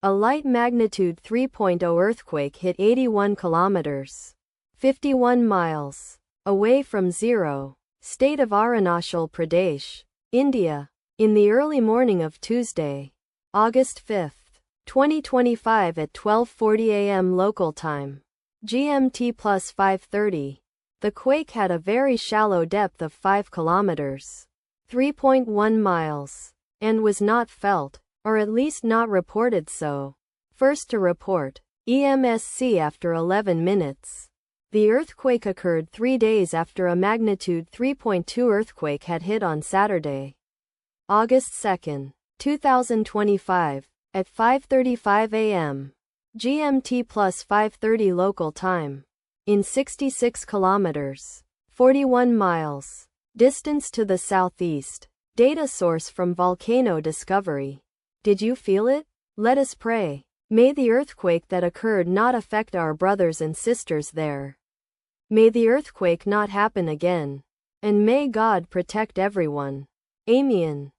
A light magnitude 3.0 earthquake hit 81 kilometers, 51 miles, away from Ziro, state of Arunachal Pradesh, India, in the early morning of Tuesday, August 5, 2025 at 12:40 a.m. local time, GMT plus 5:30. The quake had a very shallow depth of 5 kilometers, 3.1 miles, and was not felt, or at least not reported so. First to report, EMSC after 11 minutes. The earthquake occurred 3 days after a magnitude 3.2 earthquake had hit on Saturday, August 2, 2025, at 5:35 a.m. GMT plus 5:30 local time, in 66 kilometers, 41 miles, distance to the southeast. Data source from Volcano Discovery. Did you feel it? Let us pray. May the earthquake that occurred not affect our brothers and sisters there. May the earthquake not happen again. And may God protect everyone. Amen.